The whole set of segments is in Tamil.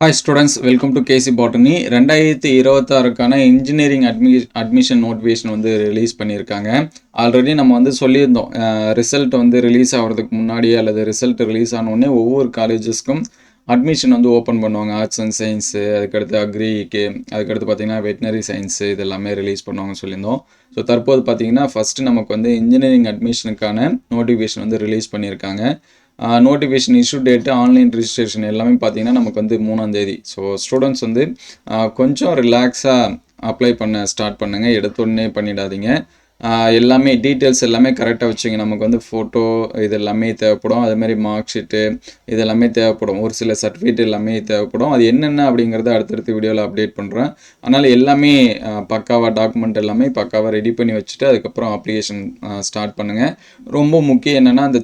Hi students, welcome to KC Botany. 2026க்கான இன்ஜினியரிங் அட்மிஷன் நோட்டிஃபிகேஷன் வந்து ரிலீஸ் பண்ணியிருக்காங்க. ஆல்ரெடி நம்ம வந்து சொல்லியிருந்தோம், ரிசல்ட் வந்து ரிலீஸ் ஆகிறதுக்கு முன்னாடியே அல்லது ரிசல்ட் ரிலீஸ் ஆனோடனே ஒவ்வொரு காலேஜஸ்க்கும் அட்மிஷன் வந்து ஓப்பன் பண்ணுவாங்க. ஆர்ட்ஸ் அண்ட் சயின்ஸு, அதுக்கடுத்து அக்ரிக்கு, அதுக்கடுத்து பார்த்தீங்கன்னா வெட்டினரி சயின்ஸு இது எல்லாமே ரிலீஸ் பண்ணுவாங்கன்னு சொல்லியிருந்தோம். ஸோ தற்போது பார்த்தீங்கன்னா ஃபஸ்ட்டு நமக்கு வந்து இன்ஜினியரிங் அட்மிஷனுக்கான நோட்டிஃபிகேஷன் வந்து ரிலீஸ் பண்ணியிருக்காங்க. Notification issue date online registration எல்லாமே பார்த்தீங்கன்னா நமக்கு வந்து 3ஆம் தேதி. ஸோ ஸ்டூடெண்ட்ஸ் வந்து கொஞ்சம் ரிலாக்ஸாக அப்ளை பண்ண ஸ்டார்ட் பண்ணுங்கள், எடுத்தோடனே பண்ணிடாதீங்க. எல்லாமே டீட்டெயில்ஸ் எல்லாமே கரெக்டாக வச்சுங்க. நமக்கு வந்து ஃபோட்டோ இது எல்லாமே தேவைப்படும், அதுமாதிரி மார்க் ஷீட்டு இது எல்லாமே தேவைப்படும், ஒரு சில சர்டிஃபிகேட் எல்லாமே தேவைப்படும். அது என்னென்ன அப்படிங்கிறத அடுத்தடுத்த வீடியோவில் அப்டேட் பண்ணுறேன். அதனால் எல்லாமே பக்காவாக டாக்குமெண்ட் எல்லாமே பக்காவாக ரெடி பண்ணி வச்சுட்டு அதுக்கப்புறம் அப்ளிகேஷன் ஸ்டார்ட் பண்ணுங்கள். ரொம்ப முக்கியம் என்னென்னா அந்த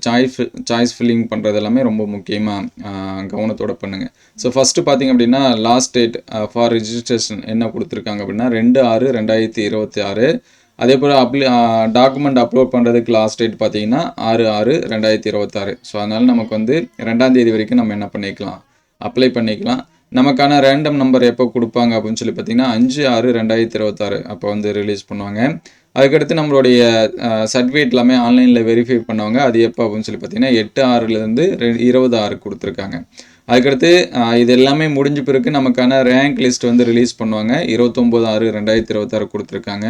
சாய்ஸ் ஃபில்லிங் பண்ணுறது எல்லாமே ரொம்ப முக்கியமாக கவனத்தோடு பண்ணுங்கள். ஸோ ஃபஸ்ட்டு பார்த்திங்க அப்படின்னா லாஸ்ட் டேட் ஃபார் ரிஜிஸ்ட்ரேஷன் என்ன கொடுத்துருக்காங்க அப்படின்னா 2/6/2026. அதே போல் டாக்குமெண்ட் அப்லோட் பண்ணுறதுக்கு லாஸ்ட் டேட் பார்த்தீங்கன்னா 6/6/2026. ஸோ அதனால் நமக்கு வந்து 2ஆம் தேதி வரைக்கும் நம்ம என்ன பண்ணிக்கலாம், அப்ளை பண்ணிக்கலாம். நமக்கான ரேண்டம் நம்பர் எப்போ கொடுப்பாங்க அப்படின்னு சொல்லி பார்த்தீங்கன்னா 5/6/2026 அப்போ வந்து ரிலீஸ் பண்ணுவாங்க. அதுக்கடுத்து நம்மளுடைய சர்டிஃபிகேட் எல்லாமே ஆன்லைனில் வெரிஃபை பண்ணுவாங்க. அது எப்போ அப்படின்னு சொல்லி பார்த்தீங்கன்னா 8/6 20/6 கொடுத்துருக்காங்க. அதுக்கடுத்து இது எல்லாமே முடிஞ்ச பிறகு நமக்கான ரேங்க் லிஸ்ட் வந்து ரிலீஸ் பண்ணுவாங்க. 29/6/2026 கொடுத்துருக்காங்க.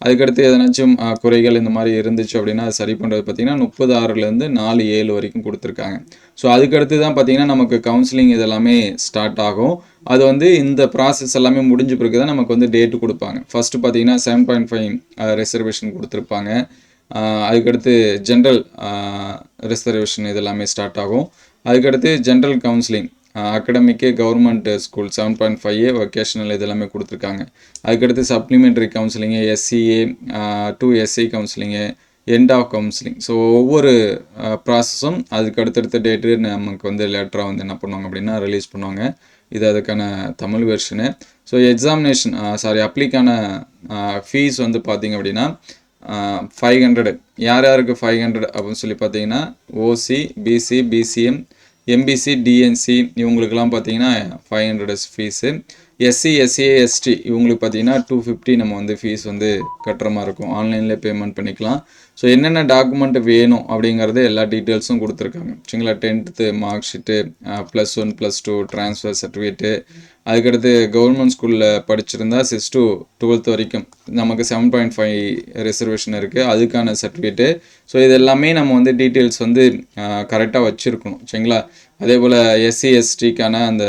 அதுக்கடுத்து எதனாச்சும் குறைகள் இந்த மாதிரி இருந்துச்சு அப்படின்னா அது சரி பண்ணுறது பார்த்தீங்கன்னா 30/6 வரைக்கும் கொடுத்துருக்காங்க. ஸோ அதுக்கடுத்து தான் பார்த்தீங்கன்னா நமக்கு கவுன்சிலிங் இதெல்லாமே ஸ்டார்ட் ஆகும். அது வந்து இந்த ப்ராசஸ் எல்லாமே முடிஞ்ச பிறகு தான் நமக்கு வந்து டேட்டு கொடுப்பாங்க. ஃபஸ்ட்டு பார்த்தீங்கன்னா 7.5 ரிசர்வேஷன் கொடுத்துருப்பாங்க. அதுக்கடுத்து ஜென்ரல் ரிசர்வேஷன் இதெல்லாமே ஸ்டார்ட் ஆகும். அதுக்கடுத்து ஜென்ரல் கவுன்சிலிங், அகடமிக்கு, கவர்மெண்ட் ஸ்கூல் 7.5 வொக்கேஷனல் இதெல்லாமே கொடுத்துருக்காங்க. அதுக்கடுத்து சப்ளிமெண்ட்ரி கவுன்சிலிங்கு, எஸ்சிஏ டு எஸ்சி கவுன்சிலிங்கு, எண்ட் ஆஃப் கவுன்சிலிங். ஸோ ஒவ்வொரு ப்ராசஸும் அதுக்கு அடுத்தடுத்த டேட்டு நமக்கு வந்து லேட்டராக வந்து என்ன பண்ணுவாங்க அப்படின்னா ரிலீஸ் பண்ணுவாங்க. இது அதுக்கான தமிழ் வெர்ஷனு. ஸோ எக்ஸாமினேஷன் அப்ளிக்கான ஃபீஸ் வந்து பார்த்திங்க அப்படின்னா 500. யார் யாருக்கு 500 அப்படின்னு சொல்லி பார்த்தீங்கன்னா ஓசி, பிசி, பிசிஎம், எம்பிசி, டிஎன்சி இவங்களுக்கெல்லாம் பார்த்தீங்கன்னா 500 ஃபீஸு. எஸ்சி, எஸ்சிஏ, எஸ்டி இவங்களுக்கு பார்த்தீங்கன்னா 250 நம்ம வந்து ஃபீஸ் வந்து கட்டுற மாதிரி இருக்கும். ஆன்லைன்லேயே பேமெண்ட் பண்ணிக்கலாம். ஸோ என்னென்ன டாக்குமெண்ட் வேணும் அப்படிங்கிறது எல்லா டீட்டெயில்ஸும் கொடுத்துருக்காங்க. சரிங்களா, 10th mark sheet, +1 +2 transfer certificate, அதுக்கடுத்து கவர்மெண்ட் ஸ்கூலில் படிச்சிருந்தா 6 to 12th வரைக்கும் நமக்கு 7.5 ரிசர்வேஷன் இருக்குது, அதுக்கான சர்டிஃபிகேட்டு. ஸோ இது எல்லாமே நம்ம வந்து டீட்டெயில்ஸ் வந்து கரெக்டாக வச்சுருக்கணும். சரிங்களா, அதே போல் எஸ்சி எஸ்டிக்கான அந்த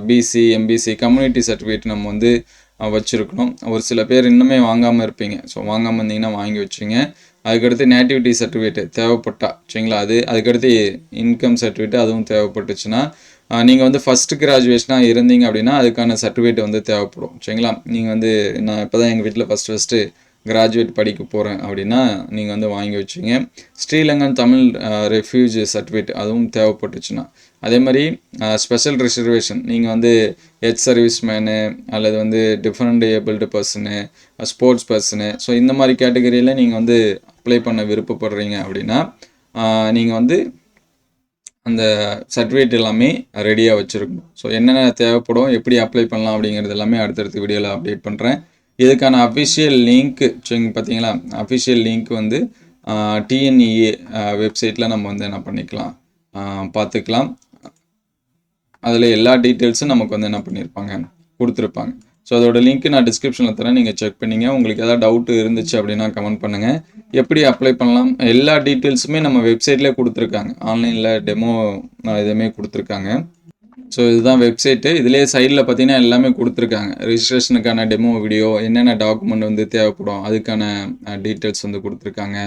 பிசி, எம்பிசி கம்யூனிட்டி சர்டிஃபிகேட் நம்ம வந்து வச்சுருக்கணும். ஒரு சில பேர் இன்னுமே வாங்காமல் இருப்பீங்க. ஸோ வாங்காமல் இருந்தீங்கன்னா வாங்கி வச்சுங்க. அதுக்கடுத்து நேட்டிவிட்டி சர்டிஃபிகேட்டு தேவைப்பட்டா, சரிங்களா, அதுக்கடுத்து இன்கம் சர்டிஃபிகேட்டு அதுவும் தேவைப்பட்டுச்சுன்னா நீங்கள் வந்து ஃபஸ்ட்டு கிராஜுவேஷனாக இருந்தீங்க அப்படின்னா அதுக்கான சர்டிஃபிகேட் வந்து தேவைப்படும். சரிங்களா, நீங்கள் வந்து நான் இப்போ தான் எங்கள் வீட்டில் ஃபஸ்ட்டு கிராஜுவேட் படிக்க போகிறேன் அப்படின்னா நீங்கள் வந்து வாங்கி வச்சுங்க. ஸ்ரீலங்கன் தமிழ் ரெஃப்யூஜ் சர்டிஃபிகேட் அதுவும் தேவைப்பட்டுச்சுன்னா, அதே மாதிரி ஸ்பெஷல் ரிசர்வேஷன் நீங்கள் வந்து சர்வீஸ் மேனு அல்லது வந்து different abled person, sports person, so இந்த மாதிரி கேட்டகரியில் நீங்கள் வந்து அப்ளை பண்ண விருப்பப்படுறீங்க அப்படின்னா நீங்கள் வந்து அந்த சர்டிஃபிகேட் எல்லாமே ரெடியாக வச்சுருக்கணும். ஸோ என்னென்ன தேவைப்படும், எப்படி அப்ளை பண்ணலாம் அப்படிங்கிறது எல்லாமே அடுத்தடுத்த வீடியோவில் அப்டேட் பண்ணுறேன். இதுக்கான அஃபிஷியல் லிங்க்கு பார்த்தீங்களா, அஃபிஷியல் லிங்க் வந்து டிஎன்இஏ வெப்சைட்டில் நம்ம வந்து என்ன பண்ணிக்கலாம், பார்த்துக்கலாம். அதில் எல்லா டீட்டெயில்ஸும் நமக்கு வந்து என்ன பண்ணியிருப்பாங்க, கொடுத்துருப்பாங்க. ஸோ அதோட லிங்க் நான் டிஸ்கிரிப்ஷனில் தரேன், நீங்கள் செக் பண்ணிங்க. உங்களுக்கு எதாவது டவுட்டு இருந்துச்சு அப்படின்னா கமெண்ட் பண்ணுங்கள். எப்படி அப்ளை பண்ணலாம் எல்லா டீட்டெயில்ஸுமே நம்ம வெப்சைட்லேயே கொடுத்துருக்காங்க. ஆன்லைனில் டெமோ இதுவுமே கொடுத்துருக்காங்க. ஸோ இதுதான் வெப்சைட்டு. இதிலே சைடில் பார்த்தீங்கன்னா எல்லாமே கொடுத்துருக்காங்க. ரிஜிஸ்ட்ரேஷனுக்கான டெமோ வீடியோ, என்னென்ன டாக்குமெண்ட் வந்து தேவைப்படும் அதுக்கான டீட்டெயில்ஸ் வந்து கொடுத்துருக்காங்க.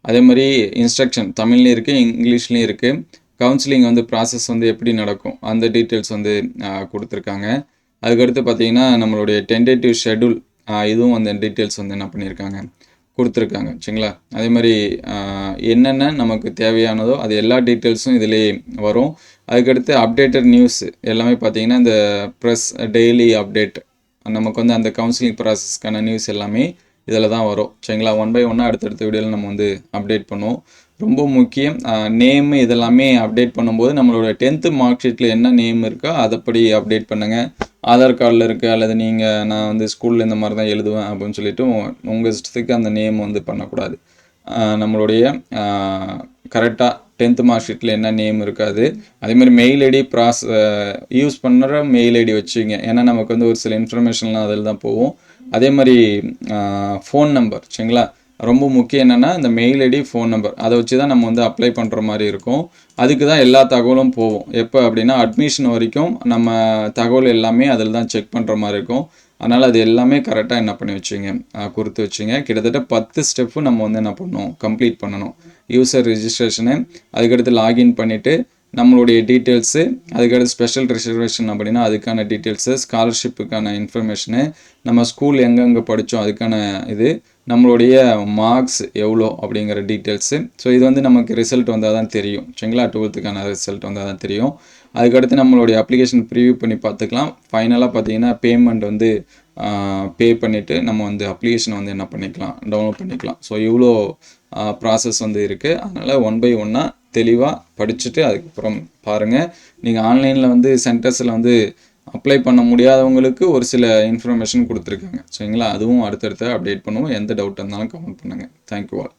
அதே மாதிரி இன்ஸ்ட்ரக்ஷன் தமிழ்லேயும் இருக்குது, இங்கிலீஷ்லேயும் இருக்குது. கவுன்சிலிங் வந்து ப்ராசஸ் வந்து எப்படி நடக்கும் அந்த டீட்டெயில்ஸ் வந்து கொடுத்துருக்காங்க. அதுக்கடுத்து பார்த்தீங்கன்னா நம்மளுடைய டென்டேட்டிவ் ஷெட்யூல் இதுவும் அந்த டீட்டெயில்ஸ் வந்து என்ன பண்ணியிருக்காங்க, கொடுத்துருக்காங்க. சரிங்களா, அதே மாதிரி என்னென்ன நமக்கு தேவையானதோ அது எல்லா டீட்டெயில்ஸும் இதிலே வரும். அதுக்கடுத்து அப்டேட்டட் நியூஸ் எல்லாமே பார்த்தீங்கன்னா இந்த ப்ரெஸ் டெய்லி அப்டேட் நமக்கு வந்து அந்த கவுன்சிலிங் ப்ராசஸ்க்கான நியூஸ் எல்லாமே இதில் தான் வரும். சரிங்களா, 1 by 1 அடுத்தடுத்த வீடியோவில் நம்ம வந்து அப்டேட் பண்ணுவோம். ரொம்ப முக்கியம். நேம் இதெல்லாமே அப்டேட் பண்ணும்போது நம்மளோட 10th மார்க் ஷீட்டில் என்ன நேம் இருக்கோ அதைப்படி அப்டேட் பண்ணுங்கள். ஆதார் கார்டில் இருக்குது அல்லது நான் வந்து ஸ்கூலில் இந்த மாதிரி தான் எழுதுவேன் அப்படின்னு சொல்லிட்டு உங்கள் இஷ்டத்துக்கு அந்த நேம் வந்து பண்ணக்கூடாது. நம்மளுடைய கரெக்டாக 10th மார்க் ஷீட்டில் என்ன நேம் இருக்காது. அதேமாதிரி மெயில் ஐடி யூஸ் பண்ணுற மெயில் ஐடி வச்சுங்க. ஏன்னா நமக்கு வந்து ஒரு சில இன்ஃபர்மேஷன்லாம் அதில் தான் போகும். அதே மாதிரி ஃபோன் நம்பர் சரிங்களா, ரொம்ப முக்கியம். என்னென்னா இந்த மெயில் ஐடி, ஃபோன் நம்பர் அதை வச்சு தான் நம்ம வந்து அப்ளை பண்ணுற மாதிரி இருக்கும். அதுக்கு தான் எல்லா தகவலும் போகும். எப்போ அப்படின்னா அட்மிஷன் வரைக்கும் நம்ம தகவல் எல்லாமே அதில் தான் செக் பண்ணுற மாதிரி இருக்கும். அதனால் அது எல்லாமே கரெக்டாக என்ன பண்ணி வச்சுங்க, கொடுத்து வச்சுங்க. கிட்டத்தட்ட 10 ஸ்டெப்பு நம்ம வந்து என்ன பண்ணணும், கம்ப்ளீட் பண்ணணும். யூசர் ரிஜிஸ்ட்ரேஷனு, அதுக்கடுத்து லாகின் பண்ணிவிட்டு நம்மளுடைய டீட்டெயில்ஸு, அதுக்கடுத்து ஸ்பெஷல் ரிசர்வேஷன் அப்படின்னா அதுக்கான டீட்டெயில்ஸு, ஸ்காலர்ஷிப்புக்கான இன்ஃபர்மேஷனு, நம்ம ஸ்கூல் எங்கெங்கே படித்தோம் அதுக்கான இது, நம்மளுடைய மார்க்ஸ் எவ்வளோ அப்படிங்கிற டீட்டெயில்ஸு. ஸோ இது வந்து நமக்கு ரிசல்ட் வந்தால் தான் தெரியும் சரிங்களா, 12th ரிசல்ட் வந்தால் தான் தெரியும். அதுக்கடுத்து நம்மளுடைய அப்ளிகேஷன் ப்ரிவியூ பண்ணி பார்த்துக்கலாம். ஃபைனலாக பார்த்தீங்கன்னா பேமெண்ட் வந்து பே பண்ணிவிட்டு நம்ம வந்து அப்ளிகேஷனை வந்து என்ன பண்ணிக்கலாம், டவுன்லோட் பண்ணிக்கலாம். ஸோ இவ்வளோ ப்ராசஸ் வந்து இருக்குது. அதனால் 1 by 1 தெளிவாக படிச்சுட்டு அதுக்கப்புறம் பாருங்கள். நீங்கள் ஆன்லைனில் வந்து சென்டர்ஸில் வந்து அப்ளை பண்ண முடியாதவங்களுக்கு ஒரு சில இன்ஃபர்மேஷன் கொடுத்துருக்காங்க சரிங்களா. அதுவும் அடுத்தடுத்து அப்டேட் பண்ணுவோம். எந்த டவுட் இருந்தாலும் கமெண்ட் பண்ணுங்கள். Thank you all.